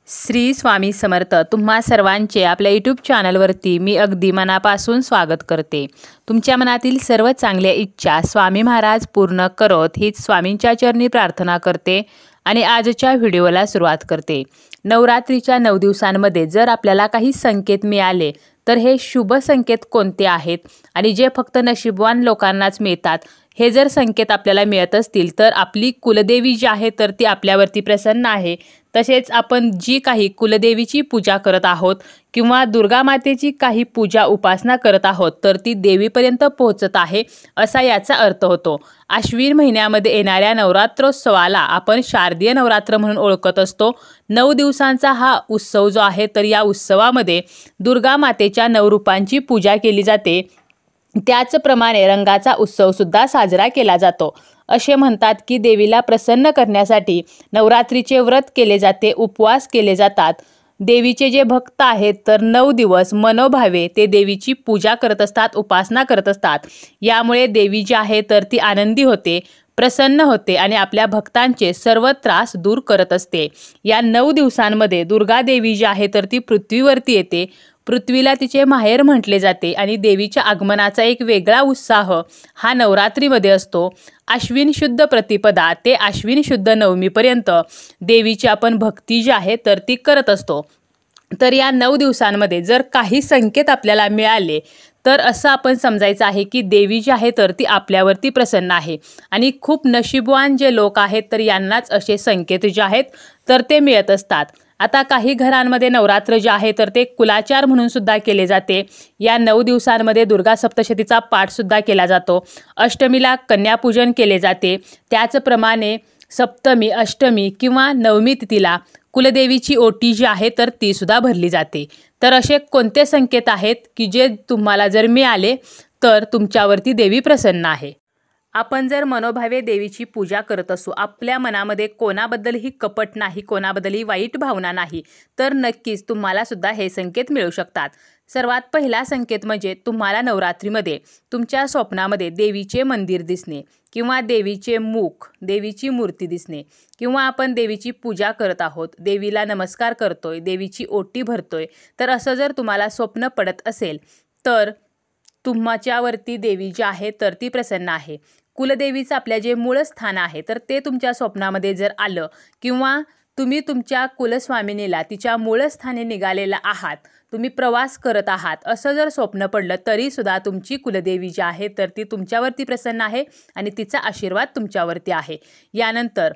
श्री स्वामी समर्थ तुम्हा सर्वांचे आपल्या यूट्यूब चॅनलवरती मी अगदी मनापासून स्वागत करते। तुमच्या मनातील सर्व चांगल्या इच्छा स्वामी महाराज पूर्ण करोत हीच स्वामींच्या चरणी प्रार्थना करते आणि आजच्या व्हिडिओला सुरुवात करते। नवरात्रीच्या 9 दिवसांमध्ये जर आपल्याला काही संकेत मिळाले तर हे शुभ संकेत कोणते आहेत आणि जे फक्त नशीबवान लोकांनाच मिळतात, हे जर संकेत आपल्याला मिळत असतील तर आपली कुलदेवी जी आहे तर ती आपल्यावरती प्रसन्न आहे। तसेच आपण जी काही कुलदेवीची पूजा करत आहोत किंवा दुर्गा मातेची काही पूजा उपासना करत आहोत तर ती देवीपर्यंत पोहोचत आहे असा याचा अर्थ होतो। आश्विन महिन्यामध्ये येणाऱ्या नवरात्रोत्सवाला आपण शारदीय नवरात्र म्हणून ओळखत असतो। 9 दिवसांचा हा उत्सव जो आहे तर या उत्सवामध्ये दुर्गा मातेच्या 9 रूपांची पूजा केली जाते। त्याचप्रमाणे रंगाचा उत्सव सुद्धा साजरा केला जातो। असे म्हणतात की देवीला प्रसन्न करण्यासाठी नवरात्रीचे व्रत केले जाते, उपवास केले जातात। देवीचे जे भक्त आहेत तर 9 दिवस मनोभावे ते देवीची पूजा करत असतात, उपासना करत असतात। यामुळे देवी जी आहे तर ती आनंदी होते, प्रसन्न होते आणि आपल्या भक्तांचे सर्व त्रास दूर करत असते। या 9 दिवसांमध्ये दुर्गा देवी जी आहे तर ती पृथ्वीवरती येते। पृथ्वीला तिचे माहेर म्हटले जाते आणि देवीच्या आगमनाचा एक वेगळा उत्साह हा नवरात्रीमध्ये असतो। आश्विन शुद्ध प्रतिपदा ते आश्विन शुद्ध नवमीपर्यंत देवीची आपण भक्ती जी आहे तर ती करत असतो। तर या 9 दिवसांमध्ये जर काही संकेत आपल्याला मिळाले तर असं आपण समजायचं आहे की देवी जी आहे तर ती आपल्यावरती प्रसन्न आहे आणि खूप नशीबवान जे लोक आहेत तर यांनाच असे संकेत जे आहेत तर ते मिळत असतात। आता काही घरांमध्ये नवरात्र जे आहे तर ते कुलाचार म्हणून सुद्धा केले जाते। या 9 दिवसांमध्ये दुर्गा सप्तशतीचा पाठ सुद्धा केला जातो। अष्टमीला कन्यापूजन केले जाते। त्याचप्रमाणे सप्तमी, अष्टमी किंवा नवमी तिथीला कुलदेवीची ओटी जी आहे तर ती सुद्धा भरली जाते। तर असे कोणते संकेत आहेत की जे तुम्हाला जर मिळाले तर तुमच्यावरती देवी प्रसन्न आहे। आपण जर मनोभावे देवीची पूजा करत असू, आपल्या मनामध्ये कोणाबद्दलही कपट नाही, कोणाबद्दलही वाईट भावना नाही, तर नक्कीच तुम्हाला सुद्धा हे संकेत मिळू शकतात। सर्वात पहिला संकेत म्हणजे तुम्हाला नवरात्रीमध्ये तुमच्या स्वप्नामध्ये देवीचे मंदिर दिसणे किंवा देवीचे मुख, देवीची मूर्ती दिसणे किंवा आपण देवीची पूजा करत आहोत, देवीला नमस्कार करतोय, देवीची ओटी भरतोय, तर असं जर तुम्हाला स्वप्न पडत असेल तर तुमच्यावरती देवी जी आहे तर ती प्रसन्न आहे। कुलदेवीचं आपल्या जे मूळ स्थान आहे तर ते तुमच्या स्वप्नामध्ये जर आलं किंवा तुम्ही तुमच्या कुलस्वामिनीला तिच्या मूळ स्थानी निघालेला आहात, तुम्ही प्रवास करत आहात, असं जर स्वप्न पडलं तरी सुद्धा तुमची कुलदेवी जी आहे तर ती तुमच्यावरती प्रसन्न आहे आणि तिचा आशीर्वाद तुमच्यावरती आहे। यानंतर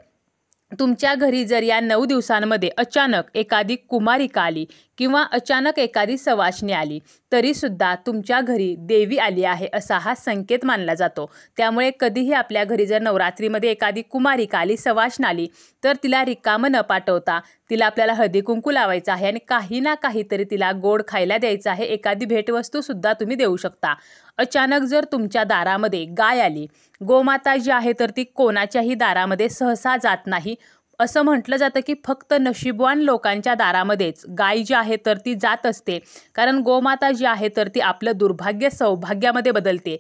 तुमच्या घरी जर या 9 दिवसांमध्ये अचानक एखादी कुमारिका आली किंवा अचानक एखादी सवाष्णी आली तरी सुद्धा तुमच्या घरी देवी आली आहे असा हा संकेत मानला जातो। त्यामुळे कधीही आपल्या घरी जर नवरात्रीमध्ये एखादी कुमारिका आली, सवाष्ण आली, तर तिला रिकामं न पाठवता तिला आपल्याला हळदी कुंकू लावायचं आहे आणि काही ना काहीतरी तिला गोड खायला द्यायचं आहे। एखादी भेटवस्तू सुद्धा तुम्ही देऊ शकता। अचानक जर तुमच्या दारामध्ये गाय आली, गोमाता जी आहे तर ती कोणाच्याही दारामध्ये सहसा जात नाही। असं म्हटलं जातं की फक्त नशीबवान लोकांच्या दारामध्येच गाय जी आहे तर ती जात असते, कारण गोमाता जी आहे तर ती आपलं दुर्भाग्य सौभाग्यामध्ये बदलते।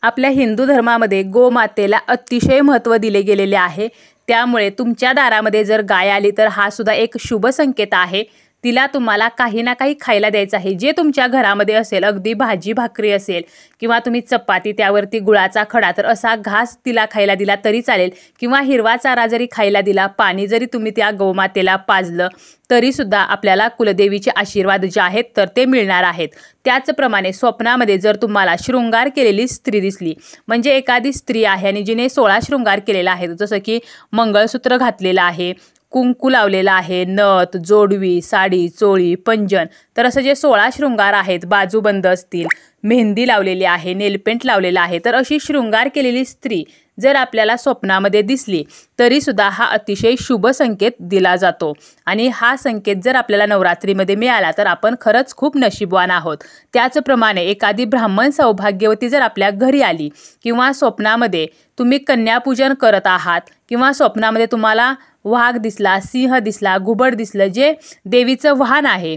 आपल्या हिंदू धर्मामध्ये गोमातेला अतिशय महत्त्व दिले गेलेले आहे। त्यामुळे तुमच्या दारामध्ये जर गाय आली तर हा सुद्धा एक शुभ संकेत आहे। तिला तुम्हाला काही ना काही खायला द्यायचं आहे, जे तुमच्या घरामध्ये असेल, अगदी भाजी भाकरी असेल किंवा तुम्ही चपाती त्यावरती गुळाचा खडा, तर असा घास तिला खायला दिला तरी चालेल किंवा हिरवा चारा जरी खायला दिला, पाणी जरी तुम्ही त्या गोमातेला पाजलं तरी सुद्धा आपल्याला कुलदेवीचे आशीर्वाद जे आहेत तर ते मिळणार आहेत। त्याचप्रमाणे स्वप्नामध्ये जर तुम्हाला शृंगार केलेली स्त्री दिसली, म्हणजे एखादी स्त्री आहे आणि जिने 16 शृंगार केलेला आहे, जसं की मंगळसूत्र घातलेलं आहे, कुंकू लावलेला आहे, नथ, जोडवी, साडी, चोळी, पंजन, तर असं जे 16 शृंगार आहेत, बाजूबंद असतील, मेहंदी लावलेली आहे, नेलपेंट लावलेला आहे, तर अशी शृंगार केलेली स्त्री जर आपल्याला स्वप्नामध्ये दिसली तरी सुद्धा हा अतिशय शुभ संकेत दिला जातो आणि हा संकेत जर आपल्याला नवरात्रीमध्ये मिळाला तर आपण खरंच खूप नशीबवान आहोत। त्याचप्रमाणे एखादी ब्राह्मण सौभाग्यवती जर आपल्या घरी आली किंवा स्वप्नामध्ये तुम्ही कन्यापूजन करत आहात किंवा स्वप्नामध्ये तुम्हाला वाघ दिसला, सिंह दिसला, घुबड दिसलं, जे देवीचं वाहन आहे,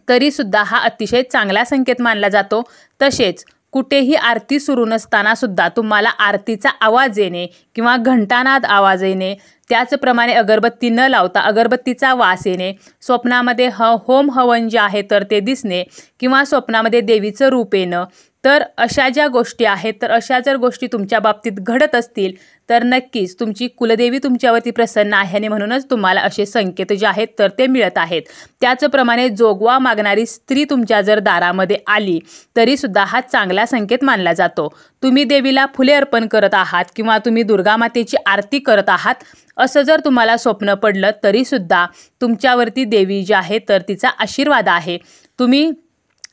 तरी सुद्धा हा अतिशय चांगला संकेत मानला जातो। तसेच कुठेही आरती सुरू नसताना सुद्धा तुम्हाला आरतीचा आवाज येणे किंवा घंटानाद आवाज येणे, त्याचप्रमाणे अगरबत्ती न लावता अगरबत्तीचा वास येणे, स्वप्नामध्ये होम हवन जे आहे तर ते दिसणे किंवा स्वप्नामध्ये देवीचं रूप येणं, तर अशा ज्या गोष्टी आहेत तर अशा जर गोष्टी तुमच्या बाबतीत घडत असतील तर नक्कीच तुमची कुलदेवी तुमच्यावरती प्रसन्न आहे आणि म्हणूनच तुम्हाला असे संकेत जे आहेत तर ते मिळत आहेत. त्याचप्रमाणे जोगवा मागणारी स्त्री तुमच्या जर दारामध्ये आली तरीसुद्धा हा चांगला संकेत मानला जातो. तुम्ही देवीला फुले अर्पण करत आहात किंवा तुम्ही दुर्गा मातेची आरती करत आहात असं जर तुम्हाला स्वप्न पडलं तरीसुद्धा तुमच्यावरती देवी जी आहे तर तिचा आशीर्वाद आहे. तुम्ही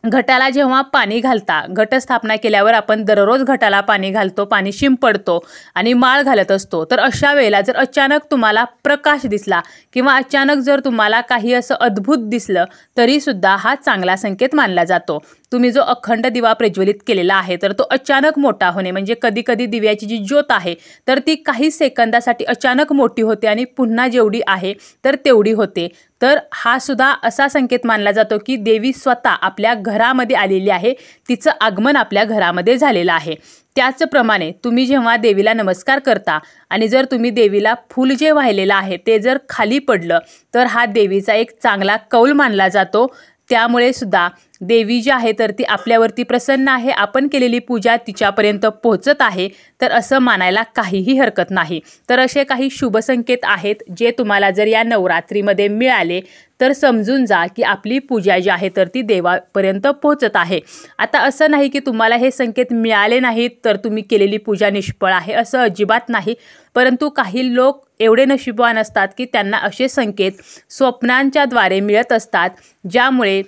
घटाला जेव्हा पाणी घालता, घटस्थापना केल्यावर आपण दररोज घटाला पाणी घालतो, पाणी शिंपडतो आणि माळ घालत असतो. तर अशा वेळेला जर अचानक तुम्हाला प्रकाश दिसला किंवा अचानक जर तुम्हाला काही असं अद्भुत दिसलं तरीसुद्धा हा चांगला संकेत मानला जातो. तुम्ही जो अखंड दिवा प्रज्वलित केलेला आहे तर तो अचानक मोठा होणे, म्हणजे कधी कधी दिव्याची जी ज्योत आहे तर ती काही सेकंदासाठी अचानक मोठी होते आणि पुन्हा जेवढी आहे तर तेवढी होते. तर हा सुद्धा असा संकेत मानला जातो की देवी स्वतः आपल्या घरामध्ये आलेली आहे, तिचं आगमन आपल्या घरामध्ये झालेलं आहे. त्याचप्रमाणे तुम्ही जेव्हा देवीला नमस्कार करता आणि जर तुम्ही देवीला फूल जे वाहिलेलं आहे ते जर खाली पडलं तर हा देवीचा एक चांगला कौल मानला जातो. त्यामुळे सुद्धा देवी जी आहे तर ती आपल्यावरती प्रसन्न आहे, आपण केलेली पूजा तिच्यापर्यंत पोहोचत आहे, तर असं मानायला काहीही हरकत नाही. तर असे काही शुभ संकेत आहेत जे तुम्हाला जर या नवरात्रीमध्ये मिळाले तर समजून जा की आपली पूजा जी आहे तर ती देवापर्यंत पोहोचत आहे. आता असं नाही की तुम्हाला हे संकेत मिळाले नाहीत तर तुम्ही केलेली पूजा निष्फळ आहे, असं अजिबात नाही. परंतु काही लोक एवढे नशीबवान असतात की त्यांना असे संकेत स्वप्नांच्या द्वारे मिळत असतात, ज्यामुळे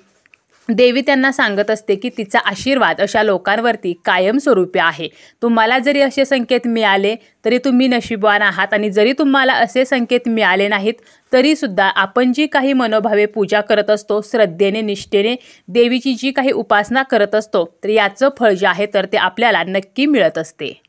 देवी त्यांना सांगत असते की तिचा आशीर्वाद अशा लोकांवरती कायमस्वरूपी आहे. तुम्हाला जरी असे संकेत मिळाले तरी तुम्ही नशीबवान आहात आणि जरी तुम्हाला असे संकेत मिळाले नाहीत तरीसुद्धा आपण जी काही मनोभावे पूजा करत असतो, श्रद्धेने निष्ठेने देवीची जी काही उपासना करत असतो तर याचं फळ जे आहे तर ते आपल्याला नक्की मिळत असते.